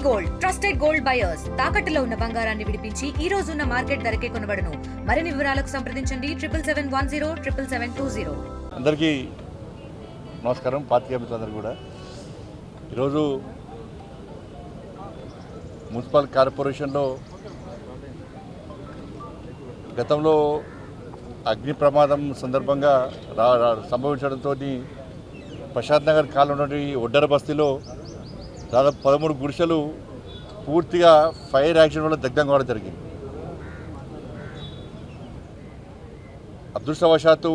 Gold trusted gold buyers తాకట్టులో ఉన్న బంగారాన్ని విడిపించి ఈ రోజు ఉన్న మార్కెట్ ధరకే కొనబడును. మరిన్ని వివరాలకు సంప్రదించండి 7710777720. అందరికీ నమస్కారం. పాత్రికేయ మిత్రులందరూ కూడా ఈరోజు మున్సిపల్ కార్పొరేషన్లో గతంలో అగ్ని ప్రమాదం సందర్భంగా సంభవించడంతో ప్రశాంత్ నగర్ కాలంలోని ఒడ్డర బస్తీలో దాదాపు 13 గుడిసెలు పూర్తిగా ఫైర్ యాక్సిడెంట్ వల్ల దగ్ధం కావడం జరిగింది. అదృష్టవశాత్తు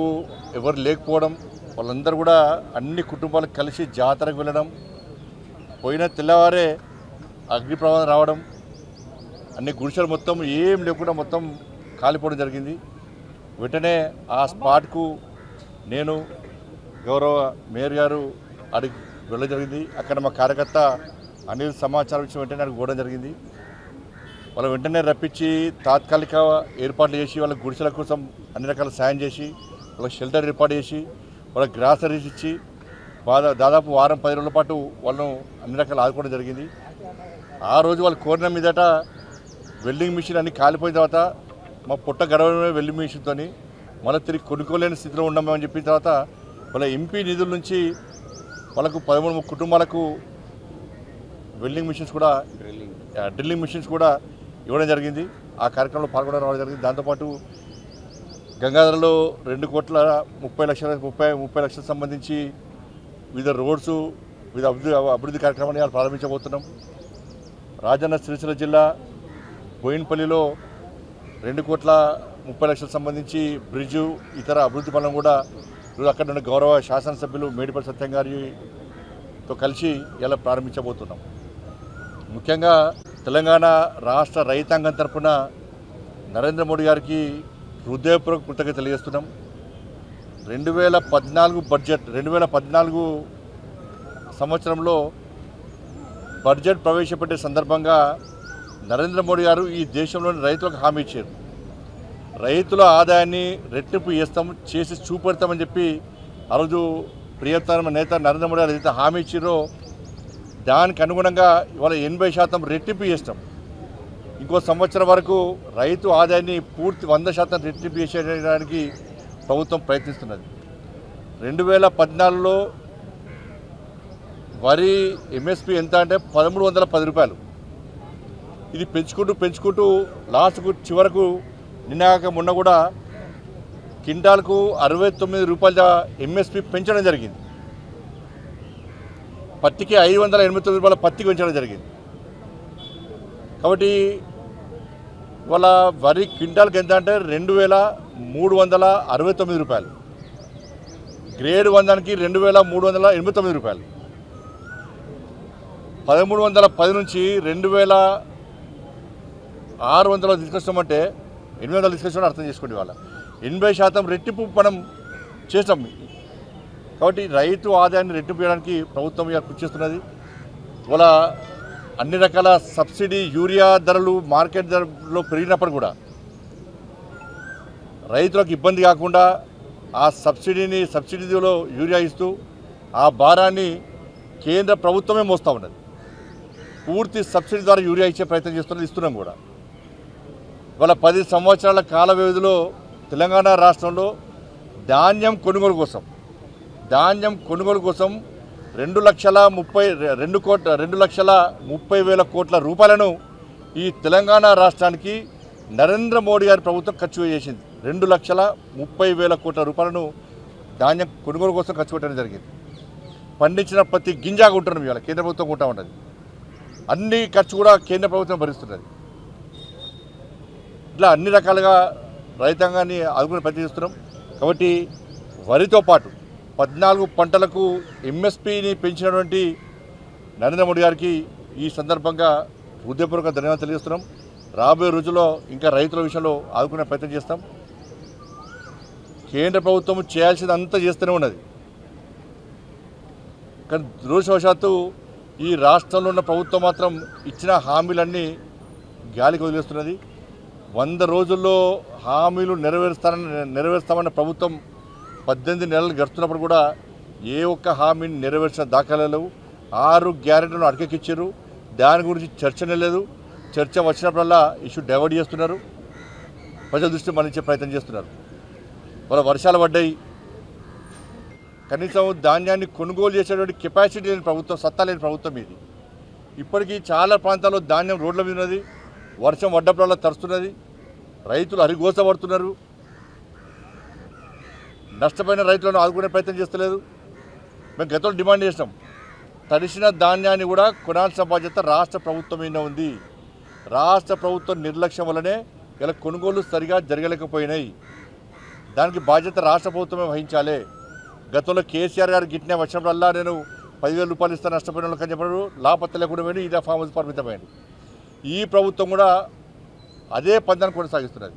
ఎవరు లేకపోవడం, వాళ్ళందరూ కూడా అన్ని కుటుంబాలు కలిసి జాతరకు వెళ్ళడం, పోయిన తెల్లవారే అగ్ని ప్రమాదం రావడం, అన్ని గుడిసెలు మొత్తం ఏం లేకుండా మొత్తం కాలిపోవడం జరిగింది. వెంటనే ఆ స్పాట్కు నేను గౌరవ మేయర్ గారు అడిగి వెళ్ళడం జరిగింది. అక్కడ మా కార్యకర్త అనిల్ సమాచారం ఇచ్చి వెంటనే అక్కడికి పోవడం జరిగింది. వాళ్ళు వెంటనే రప్పించి తాత్కాలిక ఏర్పాట్లు చేసి వాళ్ళ గుడిసెల కోసం అన్ని రకాల సాయం చేసి వాళ్ళకి షెల్టర్ ఏర్పాటు చేసి వాళ్ళకి గ్రాసరీస్ ఇచ్చి దాదాపు వారం 10 రోజుల పాటు వాళ్ళను అన్ని రకాలు ఆదుకోవడం జరిగింది. ఆ రోజు వాళ్ళు కోరిన మీదట వెల్డింగ్ మిషన్ అన్ని కాలిపోయిన తర్వాత మా పుట్ట గడవడమే వెల్డింగ్ మిషన్తో మళ్ళీ తిరిగి కొనుక్కోలేని స్థితిలో ఉన్నామని చెప్పిన తర్వాత వాళ్ళ ఎంపీ నిధుల నుంచి వాళ్ళకు 13 కుటుంబాలకు వెల్డింగ్ మిషన్స్ కూడా డ్రిల్లింగ్ మిషన్స్ కూడా ఇవ్వడం జరిగింది. ఆ కార్యక్రమంలో పాల్గొనడం రావడం జరిగింది. దాంతోపాటు గంగాధరలో 2,30 లక్షలకు సంబంధించి వివిధ రోడ్స్ వివిధ అభివృద్ధి కార్యక్రమాన్ని ప్రారంభించబోతున్నాం. రాజన్న సిరిసిల్ల జిల్లా బోయిన్పల్లిలో 2,30 లక్షలకు సంబంధించి బ్రిడ్జు ఇతర అభివృద్ధి పనులను కూడా అక్కడ ఉన్న గౌరవ శాసనసభ్యులు మేడిపల్లి సత్యం గారితో కలిసి ఇలా ప్రారంభించబోతున్నాం. ముఖ్యంగా తెలంగాణ రాష్ట్ర రైతాంగం తరఫున నరేంద్ర మోడీ గారికి హృదయపూర్వక కృతజ్ఞతలు తెలియజేస్తున్నాం. 2014 సంవత్సరంలో బడ్జెట్ ప్రవేశపెట్టే సందర్భంగా నరేంద్ర మోడీ గారు ఈ దేశంలోని రైతులకు హామీ ఇచ్చారు. రైతుల ఆదాయాన్ని రెట్టింపు చేసి చూపెడతామని చెప్పి ఆ రోజు ప్రియతమ నేత నరేంద్ర మోడీ గారు ఏదైతే హామీ ఇచ్చారో దానికి అనుగుణంగా ఇవాళ 80% రెట్టింపు చేస్తాం. ఇంకో సంవత్సరం వరకు రైతు ఆదాయాన్ని పూర్తి 100% రెట్టింపు చేసేయడానికి ప్రభుత్వం ప్రయత్నిస్తున్నది. 2014లో వరి ఎంఎస్పి ఎంత అంటే 1,310 రూపాయలు. ఇది పెంచుకుంటూ లాస్ట్కు చివరకు నిన్నాక మొన్న కూడా క్వింటాల్కు 69 రూపాయల ఎంఎస్పి పెంచడం జరిగింది. పత్తికి 589 రూపాయల పత్తికి పెంచడం జరిగింది. కాబట్టి వాళ్ళ వరి క్వింటాల్కి ఎంత అంటే 2,369 రూపాయలు, గ్రేడ్ 1 2,389 రూపాయలు. 1,310 నుంచి 2,600 తీసుకొస్తామంటే 800 తీసుకొచ్చిన అర్థం చేసుకోండి. వాళ్ళ 80% రెట్టింపు మనం చేస్తాం. కాబట్టి రైతు ఆదాయాన్ని రెట్టింపు చేయడానికి ప్రభుత్వం కృషి చేస్తున్నది. వాళ్ళ అన్ని రకాల సబ్సిడీ యూరియా ధరలు మార్కెట్ ధరలో పెరిగినప్పుడు కూడా రైతులకు ఇబ్బంది కాకుండా ఆ సబ్సిడీలో యూరియా ఇస్తూ ఆ భారాన్ని కేంద్ర ప్రభుత్వమే మోస్తూ ఉన్నది. పూర్తి సబ్సిడీ ద్వారా యూరియా ఇచ్చే ప్రయత్నం ఇస్తున్నాం కూడా. వాళ్ళ 10 సంవత్సరాల కాల వ్యవధిలో తెలంగాణ రాష్ట్రంలో ధాన్యం కొనుగోలు కోసం 2,30,000 కోట్ల రూపాయలను ఈ తెలంగాణ రాష్ట్రానికి నరేంద్ర మోడీ గారి ప్రభుత్వం ఖర్చు చేసింది. 2,30,000 కోట్ల రూపాయలను ధాన్యం కొనుగోలు కోసం ఖర్చు పెట్టడం జరిగింది. పండించిన ప్రతి గింజ కొంటున్నాం. ఇవాళ కేంద్ర ప్రభుత్వం కొంటా ఉంటుంది. అన్ని ఖర్చు కూడా కేంద్ర ప్రభుత్వం భరిస్తున్నది. ఇట్లా అన్ని రకాలుగా రైతాంగాన్ని ఆదుకుని ప్రయత్నిస్తున్నాం. కాబట్టి వరితో పాటు 14 పంటలకు ఎంఎస్పీని పెంచినటువంటి నరేంద్ర మోడీ గారికి ఈ సందర్భంగా హృదయపూర్వక ధన్యవాదాలు తెలియజేస్తున్నాం. రాబోయే రోజుల్లో ఇంకా రైతుల విషయంలో ఆదుకునే ప్రయత్నం చేస్తాం. కేంద్ర ప్రభుత్వం చేయాల్సింది అంతా చేస్తూనే ఉన్నది. కానీ దురదృష్టవశాత్తు ఈ రాష్ట్రంలో ఉన్న ప్రభుత్వం మాత్రం ఇచ్చిన హామీలన్నీ వదిలేస్తున్నది. 100 రోజుల్లో హామీలు నెరవేరుస్తామన్న ప్రభుత్వం 18 నెలలు గడుస్తున్నప్పుడు కూడా ఏ ఒక్క హామీని నెరవేర్చిన దాఖలాలు 6 గ్యారెంటీలను అటకెక్కించారు. దాని గురించి చర్చనే లేదు. చర్చ వచ్చినప్పుడల్లా ఇష్యూ డైవర్ట్ చేస్తున్నారు, ప్రజల దృష్టి మళ్లించే ప్రయత్నం చేస్తున్నారు. వాళ్ళ వర్షాలు పడ్డాయి, కనీసం ధాన్యాన్ని కొనుగోలు చేసేటువంటి కెపాసిటీ లేని ప్రభుత్వం, సత్తా లేని ప్రభుత్వం ఇది. ఇప్పటికీ చాలా ప్రాంతాల్లో ధాన్యం రోడ్ల మీద ఉన్నది, వర్షం పడ్డప్పుడల్లా తరుస్తున్నది, రైతులు హరిగోసపడుతున్నారు. నష్టపోయిన రైతులను ఆదుకునే ప్రయత్నం చేస్తలేదు. మేము గతంలో డిమాండ్ చేసినాం, తడిసిన ధాన్యాన్ని కూడా కొనాల్సిన బాధ్యత రాష్ట్ర ప్రభుత్వం మీద ఉంది. రాష్ట్ర ప్రభుత్వం నిర్లక్ష్యం వల్లనే ఇలా కొనుగోలు సరిగా జరగలేకపోయినాయి. దానికి బాధ్యత రాష్ట్ర ప్రభుత్వమే వహించాలి. గతంలో కేసీఆర్ గారు గిట్టిన వచ్చినప్పుడల్లా నేను 10,000 రూపాయలు ఇస్తాను నష్టపోయిన వాళ్ళకి అని చెప్పారు, లాభత్త లేకుండా పోయి ఇదే ఫామ్ హౌస్ పరిమితమైంది. ఈ ప్రభుత్వం కూడా అదే పందాన్ని కొనసాగిస్తున్నది.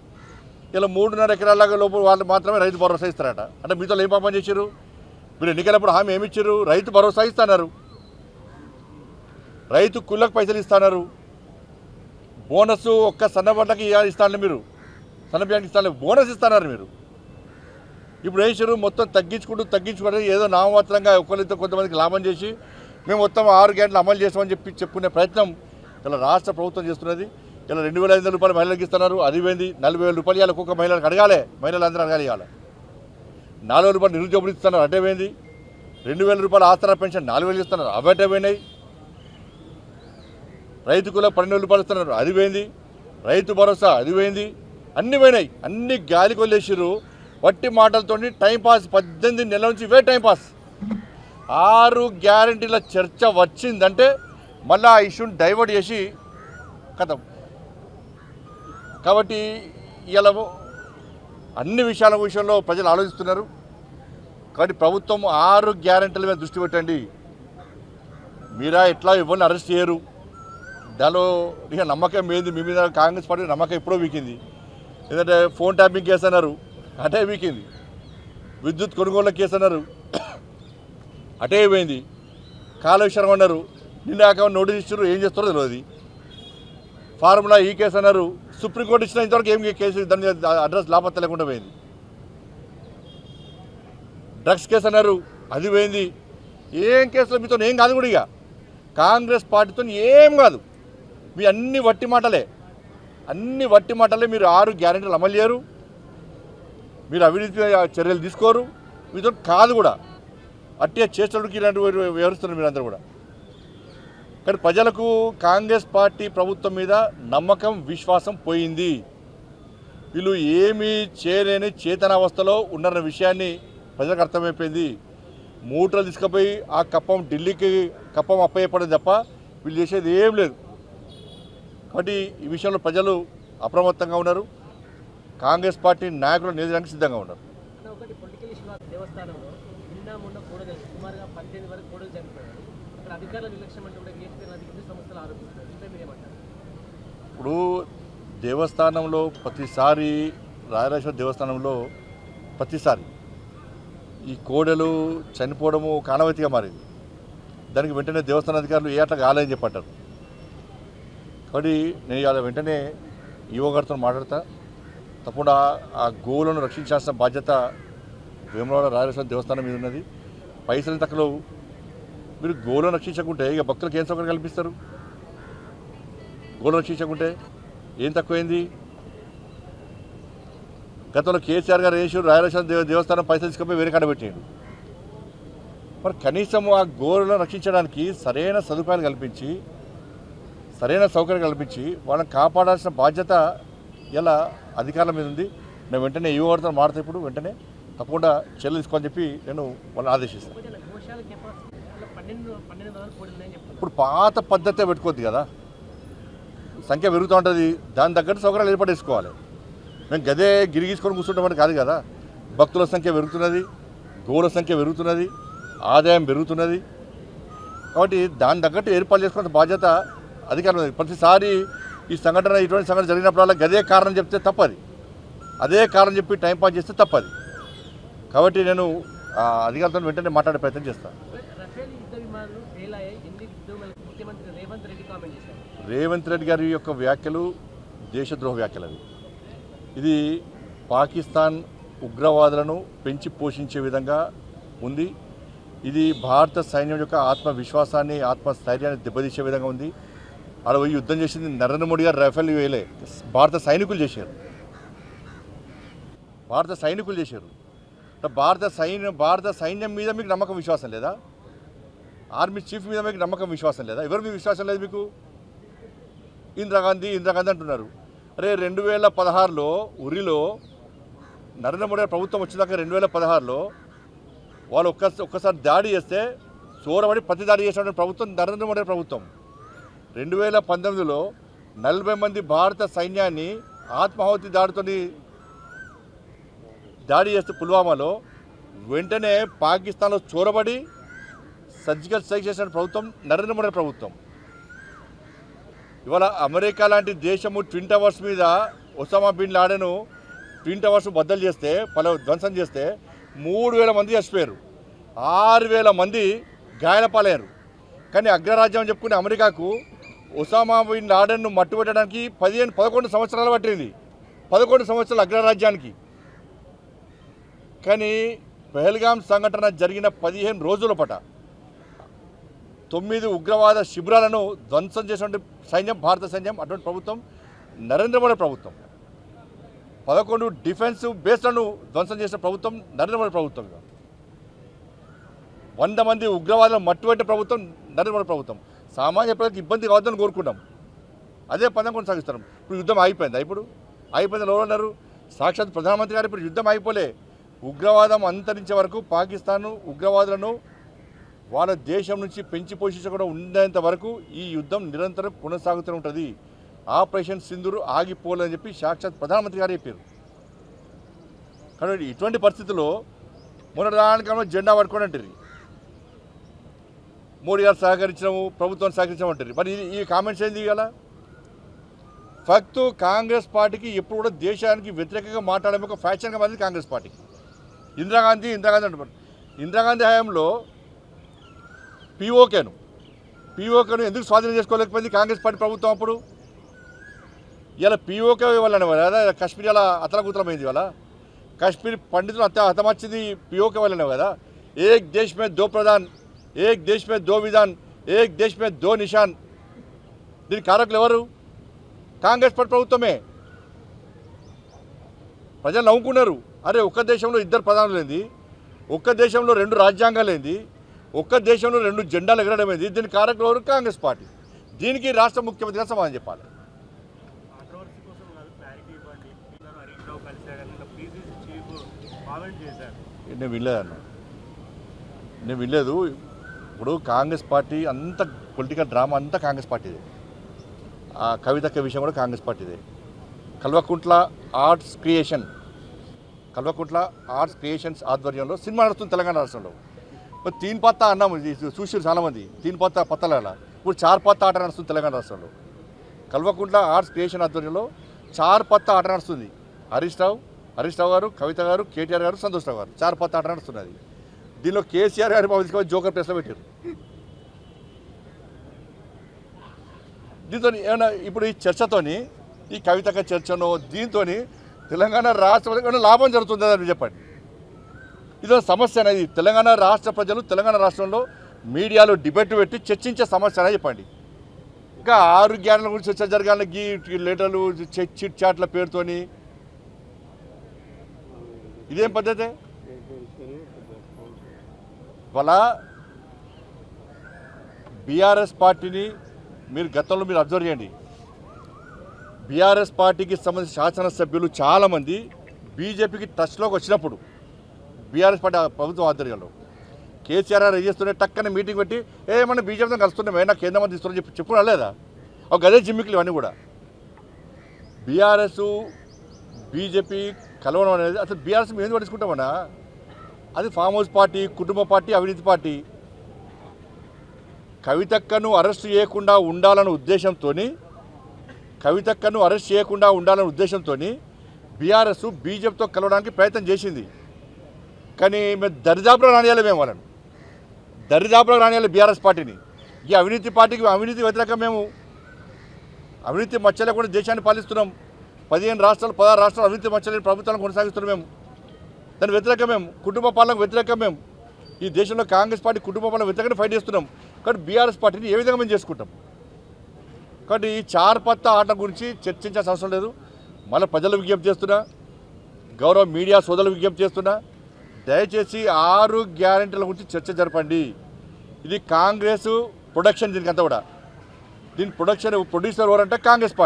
ఇలా 3.5 ఎకరాల లోపు వాళ్ళు మాత్రమే రైతు భరోసా ఇస్తారట. అంటే మీతో ఏం పాపం చేశారు? మీరు ఎన్నికలప్పుడు హామీ ఏమి ఇచ్చారు? రైతు భరోసా ఇస్తున్నారు, రైతు కుళ్ళకు పైసలు ఇస్తున్నారు, బోనస్ ఒక్క సన్నబడ్డకి ఇస్తాను, మీరు సన్నబియ్యానికి ఇస్తాను, బోనస్ ఇస్తున్నారు. మీరు ఇప్పుడు ఏం చేశారు? మొత్తం తగ్గించుకుంటూ ఏదో నామమాత్రంగా ఒకరితో కొంతమందికి లాభం చేసి మేము మొత్తం 6 గంటలు అమలు చేస్తామని చెప్పుకునే ప్రయత్నం ఇలా రాష్ట్ర ప్రభుత్వం చేస్తున్నది. ఇలా 2,500 రూపాయలు మహిళలకు ఇస్తున్నారు, అది పోయింది. 40,000 రూపాయలు ఇవ్వాలి ఒక్కొక్క మహిళలకు, అడగాలి, మహిళలందరూ అడగాలి. ఇవ్వాలి 4,000 రూపాయలు నిరుద్యోగులు ఇస్తున్నారు, అటే పోయింది. 2,000 రూపాయలు ఆసరా పెన్షన్ 4,000 ఇస్తున్నారు, అవి అటే పోయినాయి. రైతుకు 12,000 రూపాయలు ఇస్తున్నారు, అది పోయింది. రైతు భరోసా అది పోయింది. అన్నీ పోయినాయి, అన్ని గాలి కొల్లేసిరు. వట్టి మాటలతో టైంపాస్, 18 నెలల నుంచి ఇవే టైంపాస్. 6 గ్యారంటీల చర్చ వచ్చిందంటే మళ్ళీ ఆ ఇష్యూని డైవర్ట్ చేసి కథం. కాబట్టి ఇలా అన్ని విషయంలో ప్రజలు ఆలోచిస్తున్నారు. కాబట్టి ప్రభుత్వం 6 గ్యారంటీల మీద దృష్టి పెట్టండి. మీరా ఎట్లా ఎవరిని అరెస్ట్ చేయరు, దానిలో ఇక నమ్మకం ఏంది? మీ మీద కాంగ్రెస్ పార్టీ నమ్మకం ఎప్పుడో వీకింది. ఎందుకంటే ఫోన్ ట్యాపింగ్ కేసు అన్నారు, అటే వీకింది. విద్యుత్ కొనుగోళ్ల కేసు అన్నారు, అటే పోయింది. కాళేశ్వరం అన్నారు, నిన్న నోటీస్ ఇచ్చారు, ఏం చేస్తారో తెలియదు. ఫార్ములా ఈ కేసు అన్నారు, సుప్రీంకోర్టు ఇచ్చిన ఇంతవరకు ఏం కేసు దాని అడ్రస్ లాభత్త లేకుండా పోయింది. డ్రగ్స్ కేసు అన్నారు, అది పోయింది. ఏం కేసులో మీతో ఏం కాదు కూడా. ఇక కాంగ్రెస్ పార్టీతో ఏం కాదు, మీ అన్ని వట్టి మాటలే. మీరు 6 గ్యారెంటీలు అమలు చేయరు, మీరు అవినీతి చర్యలు తీసుకోరు, మీతో కాదు కూడా. అట్టే చేసేటోడికి ఇలాంటి వివరిస్తున్నారు మీరందరూ కూడా. కానీ ప్రజలకు కాంగ్రెస్ పార్టీ ప్రభుత్వం మీద నమ్మకం, విశ్వాసం పోయింది. వీళ్ళు ఏమీ చేయలేని చేతనావస్థలో ఉన్నారన్న విషయాన్ని ప్రజలకు అర్థమైపోయింది. మూటలు తీసుకుపోయి ఆ కప్పం ఢిల్లీకి కప్పం అప్పయ్యపడదు తప్ప వీళ్ళు చేసేది ఏం లేదు. కాబట్టి ఈ విషయంలో ప్రజలు అప్రమత్తంగా ఉన్నారు. కాంగ్రెస్ పార్టీ నాయకులు నిలదీయడానికి సిద్ధంగా ఉన్నారు. ఇప్పుడు దేవస్థానంలో ప్రతిసారి, రాయరాజేశ్వర దేవస్థానంలో ప్రతిసారి ఈ కోడలు చనిపోవడము కానవతిగా మారింది. దానికి వెంటనే దేవస్థాన అధికారులు ఏ అట్లా కాలేదని చెప్పంటారు. కాబట్టి నేను ఇలా వెంటనే ఈవో గారితో మాట్లాడతా. తప్పకుండా ఆ గోవులను రక్షించాల్సిన బాధ్యత వేములవాడ రాయలసీమ దేవస్థానం మీద ఉన్నది. పైసలు తక్కువ మీరు గోవులను రక్షించకుంటే ఇక భక్తులకు ఏం సౌకర్యం కల్పిస్తారు? గోవులను రక్షించకుంటే ఏం తక్కువైంది? గతంలో కేసీఆర్ గారు వేసారు, రాయలసీమ దేవస్థానం పైసలు తీసుకుపోయి వేరే కాడ పెట్టాడు. మరి కనీసం ఆ గోవులను రక్షించడానికి సరైన సదుపాయాలు కల్పించి, సరైన సౌకర్యం కల్పించి వాళ్ళని కాపాడాల్సిన బాధ్యత ఇలా అధికారుల మీద ఉంది. నేను వెంటనే ఈవో గారితో మాట్లాడితే ఇప్పుడు వెంటనే తప్పకుండా చర్యలు తీసుకోని చెప్పి నేను వాళ్ళని ఆదేశిస్తాను. ఇప్పుడు పాత పద్ధతే పెట్టుకోవద్దు కదా, సంఖ్య పెరుగుతూ ఉంటుంది, దాని తగ్గట్టు సౌకర్యాలు ఏర్పడేసుకోవాలి. మేము గదే గిరిగీసుకొని కూర్చుంటామని కాదు కదా. భక్తుల సంఖ్య పెరుగుతున్నది, గోవుల సంఖ్య పెరుగుతున్నది, ఆదాయం పెరుగుతున్నది. కాబట్టి దాని తగ్గట్టు ఏర్పాటు చేసుకున్న బాధ్యత అధికారం ఉంది. ప్రతిసారి ఈ సంఘటన, ఇటువంటి సంఘటన జరిగినప్పుడల్లా గదే కారణం చెప్తే తప్పది, అదే కారణం చెప్పి టైంపాస్ చేస్తే తప్పది. కాబట్టి నేను అధికారులతో వెంటనే మాట్లాడే ప్రయత్నం చేస్తాను. రేవంత్ రెడ్డి గారి యొక్క వ్యాఖ్యలు దేశద్రోహ వ్యాఖ్యలు అవి. ఇది పాకిస్తాన్ ఉగ్రవాదులను పెంచి పోషించే విధంగా ఉంది. ఇది భారత సైన్యం యొక్క ఆత్మవిశ్వాసాన్ని, ఆత్మస్థైర్యాన్ని దెబ్బతీసే విధంగా ఉంది. ఆడ పోయి యుద్ధం చేసింది నరేంద్ర మోడీ గారు రఫేల్ వేయలే, భారత సైనికులు చేశారు. భారత సైన్యం మీద మీకు నమ్మకం విశ్వాసం లేదా? ఆర్మీ చీఫ్ మీద మీకు నమ్మకం విశ్వాసం లేదా? ఎవరి మీద విశ్వాసం లేదు మీకు? ఇందిరాగాంధీ అంటున్నారు. అరే 2016లో ఉరిలో నరేంద్ర మోడీ ప్రభుత్వం వచ్చినాక 2016లో వాళ్ళు ఒక్కసారి దాడి చేస్తే చోరబడి ప్రతి దాడి చేసిన ప్రభుత్వం నరేంద్ర మోడీ ప్రభుత్వం. 2019లో 40 మంది భారత సైన్యాన్ని ఆత్మాహుతి దాడి చేస్తే పుల్వామాలో వెంటనే పాకిస్తాన్లో చోరబడి సర్జికల్ స్ట్రైక్ చేసిన ప్రభుత్వం నరేంద్ర మోడీ ప్రభుత్వం. ఇవాళ అమెరికా లాంటి దేశము ట్విన్ టవర్స్ మీద Osama bin Laden twin towers బద్దలు చేస్తే ధ్వంసం చేస్తే 3000 మంది చచ్చిపోయారు, 6000 మంది గాయాల పాలయ్యారు. కానీ అగ్రరాజ్యం అని చెప్పుకునే అమెరికాకు ఒసామా బిన్ లాడెన్ను మట్టుపెట్టడానికి 11 సంవత్సరాలు పట్టింది. 11 సంవత్సరాలు అగ్రరాజ్యానికి. కానీ పెహల్గాం సంఘటన జరిగిన 15 రోజుల పాట 9 ఉగ్రవాద శిబిరాలను ధ్వంసం చేసినటువంటి సైన్యం భారత సైన్యం. అటువంటి ప్రభుత్వం నరేంద్ర మోడీ ప్రభుత్వం. 11 డిఫెన్స్ బేస్లను ధ్వంసం చేసిన ప్రభుత్వం నరేంద్ర మోడీ ప్రభుత్వం. 100 మంది ఉగ్రవాదులను మట్టుపెట్టే ప్రభుత్వం నరేంద్ర మోడీ ప్రభుత్వం. సామాన్య ప్రజలకు ఇబ్బంది కావద్దని కోరుకున్నాం. అదే పదం కొనసాగిస్తున్నాం. ఇప్పుడు యుద్ధం అయిపోయిందా? అయిపోయింది. ఎవరు అన్నారు? సాక్షాత్ ప్రధానమంత్రి గారు ఇప్పుడు యుద్ధం అయిపోలే. ఉగ్రవాదం అంతరించే వరకు పాకిస్తాన్ ఉగ్రవాదులను వాళ్ళ దేశం నుంచి పెంచి పోషించకుండా ఉండేంత వరకు ఈ యుద్ధం నిరంతరం కొనసాగుతూ ఉంటుంది. ఆపరేషన్ సింధూర్ ఆగిపోలేదని చెప్పి సాక్షాత్ ప్రధానమంత్రి గారు చెప్పారు. కానీ ఇటువంటి పరిస్థితుల్లో మొన్నటిదానికన్నా జెండా పట్టుకొని అంటారు, మోడీ గారు సహకరించడము, ప్రభుత్వాన్ని సహకరించమంటారు. మరి ఈ కామెంట్స్ ఏంది ఇవాళ? ఫక్తు కాంగ్రెస్ పార్టీకి ఎప్పుడు కూడా దేశానికి వ్యతిరేకంగా మాట్లాడమే ఒక ఫ్యాషన్గా మారింది కాంగ్రెస్ పార్టీకి. ఇందిరాగాంధీ అంటారు. ఇందిరాగాంధీ హయాంలో పీఓకేను ఎందుకు స్వాధీనం చేసుకోలేకపోయింది కాంగ్రెస్ పార్టీ ప్రభుత్వం అప్పుడు? ఇలా పీఓకే వల్లనే కదా కశ్మీర్ అలా అతలకుతలమైంది. ఇవాళ కశ్మీర్ పండితులు హతమర్చింది పీఓకే వల్లనే కదా. ఏక్ దేశ్ మే దో ప్రధాన్, ఏక్ దేశ్ మే దో విధాన్, ఏక్ దేశ్ మే దో నిషాన్. దీని కారకులు ఎవరు? కాంగ్రెస్ పార్టీ ప్రభుత్వమే. ప్రజలు నవ్వుకున్నారు. అరే ఒక్క దేశంలో 2 ప్రధానులు ఏంది, ఒక్క దేశంలో 2 రాజ్యాంగాలు ఏంది, ఒక్క దేశంలో 2 జెండాలు ఎగరడం ఏంది? దీని కారకులు ఎవరు? కాంగ్రెస్ పార్టీ. దీనికి రాష్ట్ర ముఖ్యమంత్రిగా సమాధానం చెప్పాలి. నేను వినలేదు. ఇప్పుడు కాంగ్రెస్ పార్టీ అంత పొలిటికల్ డ్రామా అంతా కాంగ్రెస్ పార్టీదే. ఆ కవితక్క విషయం కూడా కాంగ్రెస్ పార్టీదే. కల్వకుంట్ల ఆర్ట్స్ క్రియేషన్స్ ఆధ్వర్యంలో సినిమా నడుస్తుంది తెలంగాణ రాష్ట్రంలో. తీన్ పత్తా అన్నాము చూసారు చాలామంది. తీన్ పత్తాల ఇప్పుడు 4 పత్తా ఆట నడుస్తుంది తెలంగాణ రాష్ట్రంలో. కల్వకుంట్ల ఆర్ట్స్ క్రియేషన్ ఆధ్వర్యంలో 4 పత్తా ఆట నడుస్తుంది. హరీష్ రావు గారు, కవిత గారు, కేటీఆర్ గారు, సంతోష్ రావు గారు 4 పత్తా ఆట నడుస్తున్నది. దీనిలో కేసీఆర్ గారి తీసుకొని జోకర్ ప్లేస్లో పెట్టారు. దీంతో ఏమైనా ఇప్పుడు ఈ చర్చతోని, ఈ కవితక చర్చనో దీంతో తెలంగాణ రాష్ట్ర లాభం జరుగుతుందా అని చెప్పండి. ఇదో సమస్య అనేది తెలంగాణ రాష్ట్ర ప్రజలు తెలంగాణ రాష్ట్రంలో మీడియాలో డిబేట్ పెట్టి చర్చించే సమస్య అనేది చెప్పండి. ఇంకా ఆరోగ్యాల గురించి చర్చ జరగాలి గీ లెటర్లు చిట్ చాట్ల పేరుతోని. ఇదేం పద్ధతి? ఇవాళ బీఆర్ఎస్ పార్టీని మీరు గతంలో మీరు అబ్జర్వ్ చేయండి. బీఆర్ఎస్ పార్టీకి సంబంధించిన శాసనసభ్యులు చాలామంది బీజేపీకి టచ్లోకి వచ్చినప్పుడు బీఆర్ఎస్ పార్టీ ప్రభుత్వం ఆధ్వర్యంలో కేసీఆర్ గారు చేస్తుంటే టక్కన మీటింగ్ పెట్టి ఏమన్నా బీజేపీతో కలుస్తున్నామే నాకు కేంద్ర మంత్రి ఇస్తున్నారని చెప్పి చెప్పుకోవడం లేదా? ఒక గదే జిమ్మికులు ఇవన్నీ కూడా. బీఆర్ఎస్ బీజేపీ కలవడం అనేది అసలు బీఆర్ఎస్ మేము ఎందుకు పట్టించుకుంటామన్నా? అది ఫామ్ హౌస్ పార్టీ, కుటుంబ పార్టీ, అవినీతి పార్టీ. కవితక్కను అరెస్ట్ చేయకుండా ఉండాలన్న ఉద్దేశంతో బీఆర్ఎస్ బీజేపీతో కలవడానికి ప్రయత్నం చేసింది. కానీ మేము దరిదాపులో రానియాలి, వాళ్ళని దరిదాపులో రానియాలి బీఆర్ఎస్ పార్టీని. ఈ అవినీతి పార్టీకి అవినీతి వ్యతిరేకం. మేము అవినీతి మచ్చ లేకుండా దేశాన్ని పాలిస్తున్నాం. 16 రాష్ట్రాలు 16 రాష్ట్రాలు అవినీతి మచ్చలేని ప్రభుత్వాలను కొనసాగిస్తున్నాం. మేము దాని వ్యతిరేకం. మేము కుటుంబ పాలనకు వ్యతిరేకం. మేము ఈ దేశంలో కాంగ్రెస్ పార్టీ కుటుంబ పాలన వ్యతిరేకంగా ఫైట్ చేస్తున్నాం. కానీ బీఆర్ఎస్ పార్టీని ఏ విధంగా మేము చేసుకుంటాం? కాబట్టి ఈ చార్పత్తా ఆట గురించి చర్చించాల్సిన అవసరం లేదు. మళ్ళీ ప్రజలు విజ్ఞప్తి చేస్తున్నా, గౌరవ మీడియా సోదరులు విజ్ఞప్తి చేస్తున్నా, దయచేసి 6 గ్యారెంటీల గురించి చర్చ జరపండి. ఇది కాంగ్రెస్ ప్రొడక్షన్, దీనికంతా కూడా దీని ప్రొడ్యూసర్ ఎవరంటే కాంగ్రెస్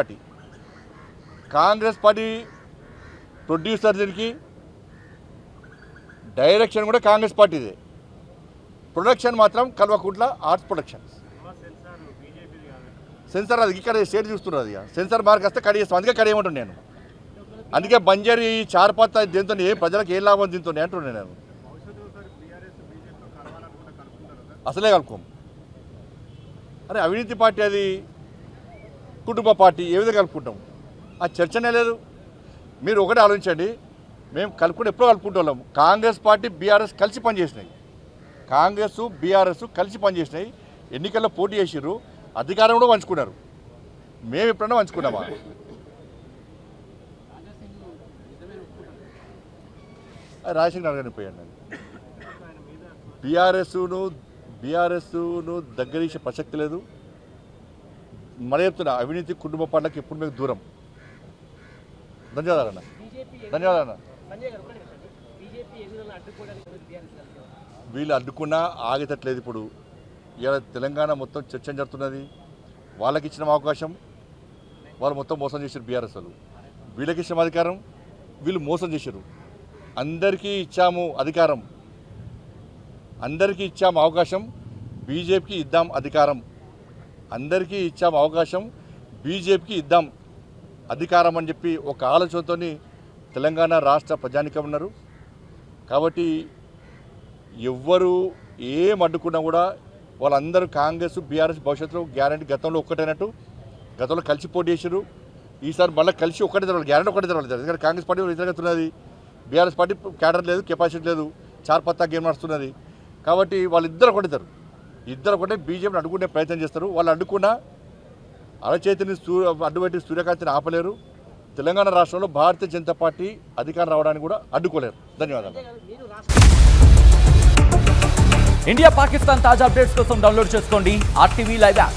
పార్టీ ప్రొడ్యూసర్, దీనికి డైరెక్షన్ కూడా కాంగ్రెస్ పార్టీదే, ప్రొడక్షన్ మాత్రం కల్వకుంట్ల ఆర్ట్స్ ప్రొడక్షన్స్. సెన్సార్ అది ఇక్కడ స్టేట్ చూస్తున్నారు, అది సెన్సార్ మార్క్ వస్తే కడి చేస్తాం, అందుకే కడియమంటున్నాను నేను. అందుకే బంజారీ ఈ చార్పత్తా దీంతో ప్రజలకు ఏం లాభం దీంతో అంటున్నాను నేను. అసలే కలుపుకోం. అరే అవినీతి పార్టీ, అది కుటుంబ పార్టీ, ఏ విధంగా కలుపుకుంటాం? ఆ చర్చనే లేదు. మీరు ఒకటే ఆలోచించండి, మేము కలుపుకుంటే ఎప్పుడో కలుపుకుంటాం. కాంగ్రెస్ పార్టీ బీఆర్ఎస్ కలిసి పనిచేసినాయి, కాంగ్రెస్ బీఆర్ఎస్ కలిసి పనిచేసినాయి, ఎన్నికల్లో పోటీ చేసిర్రు, అధికారం కూడా పంచుకున్నారు. మేము ఎప్పుడన్నా పంచుకున్నామా? రాజశేఖర్ అడగని పోయాను. బీఆర్ఎస్ను దగ్గరీసే ప్రసక్తి లేదు. మరి చెప్తున్నా, అవినీతి కుటుంబ పార్టీలకు ఎప్పుడు మీకు దూరం. ధన్యవాదాలన్న. వీళ్ళు అడ్డుకున్నా ఆగేటట్లేదు. ఇప్పుడు ఇలా తెలంగాణ మొత్తం చర్చ జరుగుతున్నది. వాళ్ళకి ఇచ్చిన అవకాశం వాళ్ళు మొత్తం మోసం చేశారు. బీఆర్ఎస్ వాళ్ళు వీళ్ళకి ఇచ్చిన అధికారం, వీళ్ళు మోసం చేశారు. అందరికీ ఇచ్చాము అధికారం, అందరికీ ఇచ్చాము అవకాశం, బీజేపీకి ఇద్దాం అధికారం. అందరికీ ఇచ్చాము అవకాశం, బీజేపీకి ఇద్దాం అధికారం అని చెప్పి ఒక ఆలోచనతో తెలంగాణ రాష్ట్ర ప్రజానికం ఉన్నారు. కాబట్టి ఎవ్వరు ఏం అడ్డుకున్నా కూడా వాళ్ళందరూ కాంగ్రెస్ బీఆర్ఎస్ భవిష్యత్తులో గ్యారంటీ గతంలో ఒక్కటైనట్టు గతంలో కలిసి పోటీ చేశారు. ఈసారి మళ్ళీ కలిసి ఒక్కటే తెరవాలి, గ్యారంటీ ఒకటే తెరవాలి. ఎందుకంటే కాంగ్రెస్ పార్టీ వ్యతిరేకతున్నది, బీఆర్ఎస్ పార్టీ క్యాడర్ లేదు, కెపాసిటీ లేదు, చార్పత్తా గేమ్ నడుస్తున్నది. కాబట్టి వాళ్ళిద్దరు ఒకటిద్దరు, ఇద్దరు ఒకటే బీజేపీని అడ్డుకునే ప్రయత్నం చేస్తారు. వాళ్ళు అడ్డుకున్నా అరచేతిని అడ్డుపెట్టి సూర్యకాంతిని ఆపలేరు. తెలంగాణ రాష్ట్రంలో భారతీయ జనతా పార్టీ అధికారం రావడానికి కూడా అడ్డుకోలేరు. ధన్యవాదాలు. ఇండియా పాకిస్తాన్ తాజా అప్డేట్స్ కోసం డౌన్లోడ్ చేసుకోండి RTV లైవ్ యాప్.